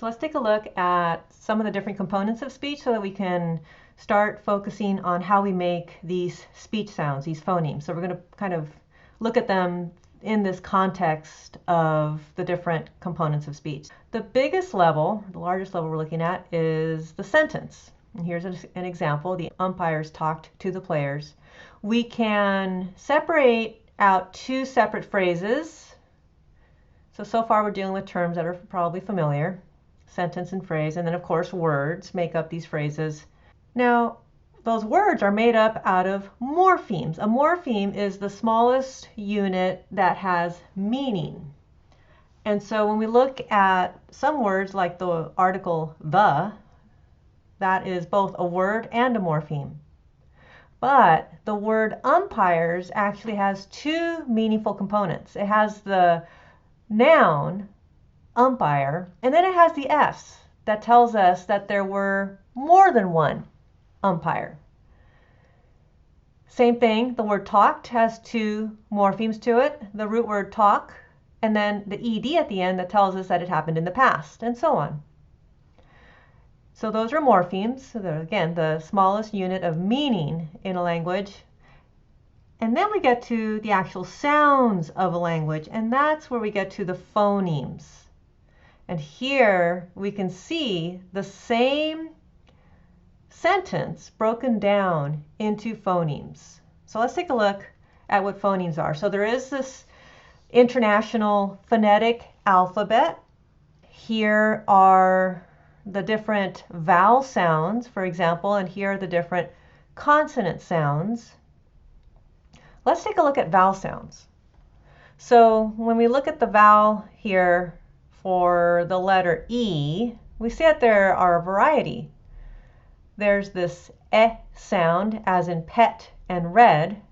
So let's take a look at some of the different components of speech so that we can start focusing on how we make these speech sounds, these phonemes. So we're going to kind of look at them in this context of the different components of speech. The biggest level, the largest level we're looking at is the sentence. And here's an example. The umpires talked to the players. We can separate out two separate phrases. So far we're dealing with terms that are probably familiar. Sentence and phrase, and then of course words make up these phrases. Now those words are made up out of morphemes. A morpheme is the smallest unit that has meaning. And so when we look at some words like the article the, that is both a word and a morpheme. But the word umpires actually has two meaningful components. It has the noun umpire, and then it has the S that tells us that there were more than one umpire. Same thing, the word talked has two morphemes to it, the root word talk, and then the ed at the end that tells us that it happened in the past, and so on. So those are morphemes. So they're, again, the smallest unit of meaning in a language. And then we get to the actual sounds of a language, and that's where we get to the phonemes. And here we can see the same sentence broken down into phonemes. So let's take a look at what phonemes are. So there is this international phonetic alphabet. Here are the different vowel sounds, for example, and here are the different consonant sounds. Let's take a look at vowel sounds. So when we look at the vowel here for the letter E, we see that there are a variety. There's this eh sound, as in pet and red.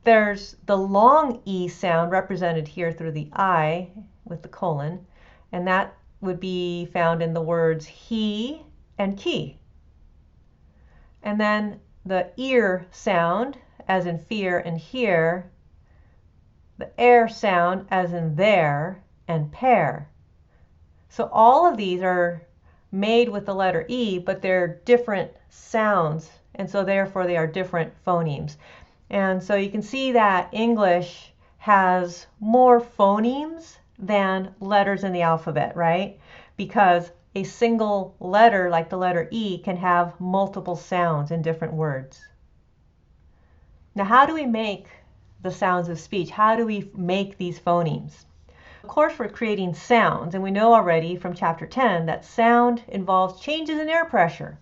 There's the long E sound represented here through the I with the colon, and that would be found in the words he and key. And then the ear sound, as in fear and here, the air sound, as in there and pair. So all of these are made with the letter E, but they're different sounds, and so therefore they are different phonemes. And so you can see that English has more phonemes than letters in the alphabet, right? Because a single letter, like the letter E, can have multiple sounds in different words. Now, how do we make the sounds of speech? How do we make these phonemes? Of course, we're creating sounds, and we know already from chapter 10 that sound involves changes in air pressure.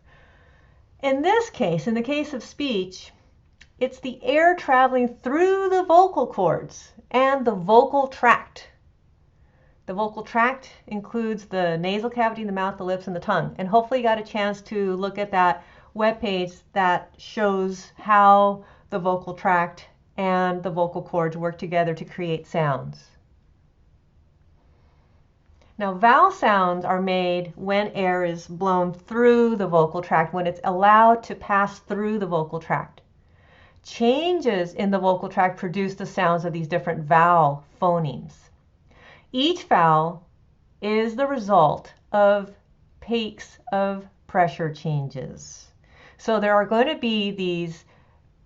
In this case, in the case of speech, it's the air traveling through the vocal cords and the vocal tract. The vocal tract includes the nasal cavity, the mouth, the lips, and the tongue. And hopefully you got a chance to look at that webpage that shows how the vocal tract and the vocal cords work together to create sounds. Now, vowel sounds are made when air is blown through the vocal tract, when it's allowed to pass through the vocal tract. Changes in the vocal tract produce the sounds of these different vowel phonemes. Each vowel is the result of peaks of pressure changes. So there are going to be these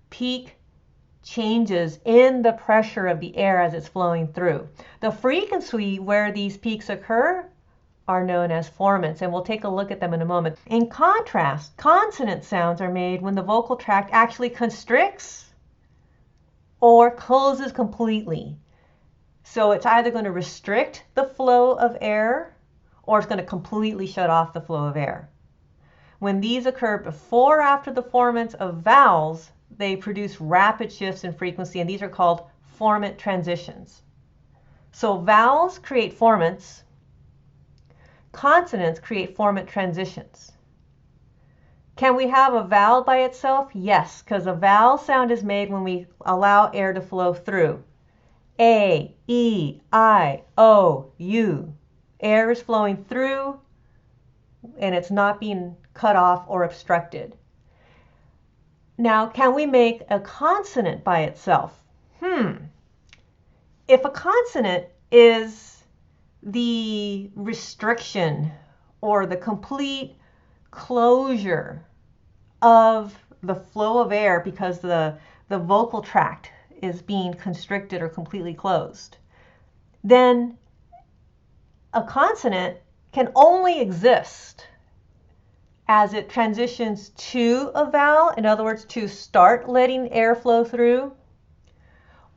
peak changes in the pressure of the air as it's flowing through. The frequency where these peaks occur are known as formants, and we'll take a look at them in a moment. In contrast, consonant sounds are made when the vocal tract actually constricts or closes completely. So it's either going to restrict the flow of air or it's going to completely shut off the flow of air. When these occur before or after the formants of vowels, they produce rapid shifts in frequency, and these are called formant transitions. So vowels create formants, consonants create formant transitions. Can we have a vowel by itself? Yes, because a vowel sound is made when we allow air to flow through. A, E, I, O, U. Air is flowing through, and it's not being cut off or obstructed. Now, can we make a consonant by itself? If a consonant is the restriction or the complete closure of the flow of air because the vocal tract is being constricted or completely closed, then a consonant can only exist as it transitions to a vowel, in other words, to start letting air flow through,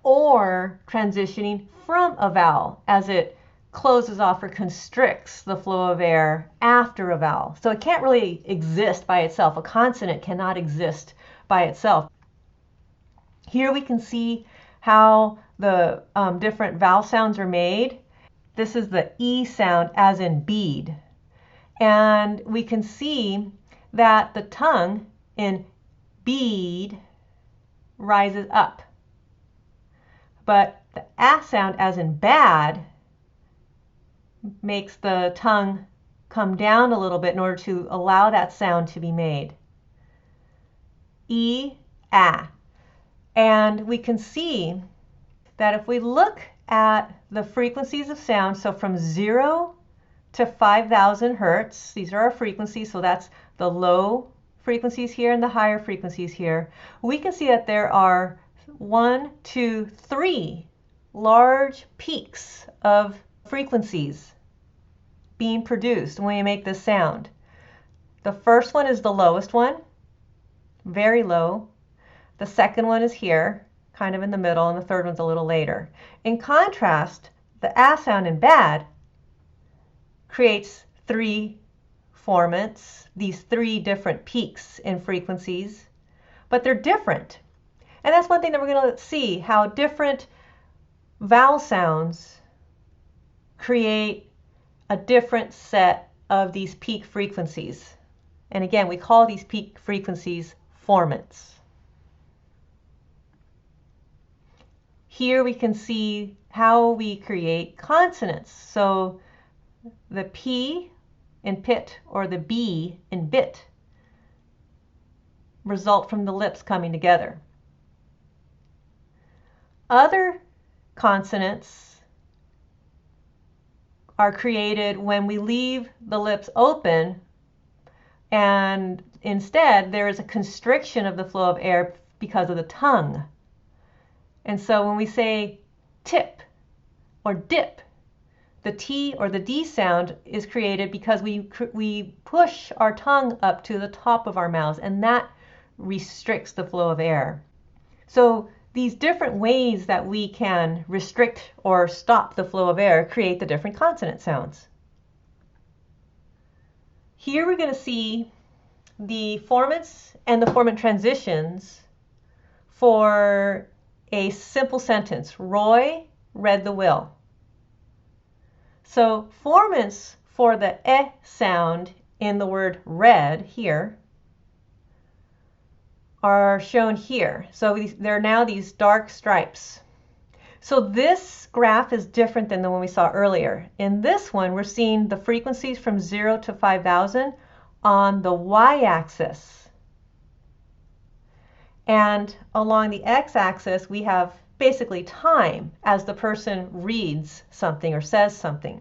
or transitioning from a vowel as it closes off or constricts the flow of air after a vowel. So it can't really exist by itself. A consonant cannot exist by itself. Here we can see how the different vowel sounds are made. This is the E sound, as in bead. And we can see that the tongue in bead rises up. But the A sound, as in bad, makes the tongue come down a little bit in order to allow that sound to be made. E, A. And we can see that if we look at the frequencies of sound, so from 0 to 5,000 hertz, these are our frequencies, so that's the low frequencies here and the higher frequencies here, we can see that there are 1, 2, 3 large peaks of frequencies being produced when we make this sound. The first one is the lowest one, very low. The second one is here, kind of in the middle, and the third one's a little later. In contrast, the A sound in bad creates 3 formants, these 3 different peaks in frequencies, but they're different. And that's one thing that we're going to see, how different vowel sounds create a different set of these peak frequencies. And again, we call these peak frequencies formants. Here we can see how we create consonants. So the P in pit or the B in bit result from the lips coming together. Other consonants are created when we leave the lips open, and instead there is a constriction of the flow of air because of the tongue. And so when we say tip or dip, the T or the D sound is created because we push our tongue up to the top of our mouths, and that restricts the flow of air. So these different ways that we can restrict or stop the flow of air create the different consonant sounds. Here we're going to see the formants and the formant transitions for a simple sentence. Roy read the will. So formants for the E sound in the word read here are shown here. So there are now these dark stripes. So this graph is different than the one we saw earlier. In this one, we're seeing the frequencies from 0 to 5,000 on the y-axis. And along the x-axis, we have basically time as the person reads something or says something.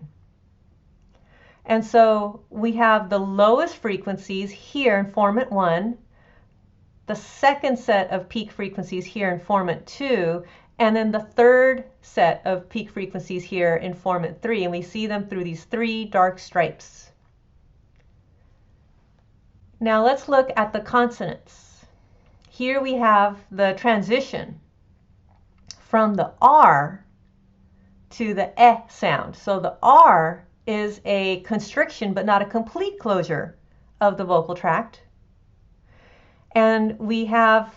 And so we have the lowest frequencies here in formant 1, the second set of peak frequencies here in formant 2, and then the third set of peak frequencies here in formant 3, and we see them through these 3 dark stripes. Now let's look at the consonants. Here we have the transition from the R to the E sound. So the R is a constriction but not a complete closure of the vocal tract. And we have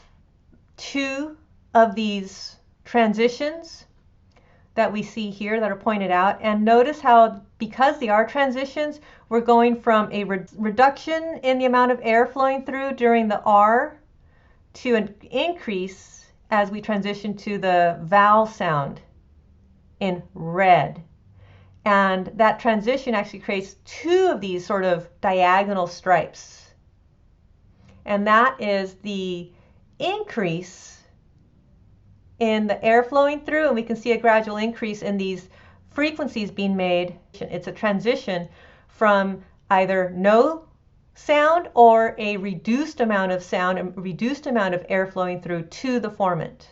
2 of these transitions that we see here that are pointed out. And notice how, because the R transitions, we're going from a reduction in the amount of air flowing through during the R to an increase as we transition to the vowel sound in red. And that transition actually creates 2 of these sort of diagonal stripes. And that is the increase in the air flowing through, and we can see a gradual increase in these frequencies being made. It's a transition from either no sound or a reduced amount of sound, a reduced amount of air flowing through to the formant.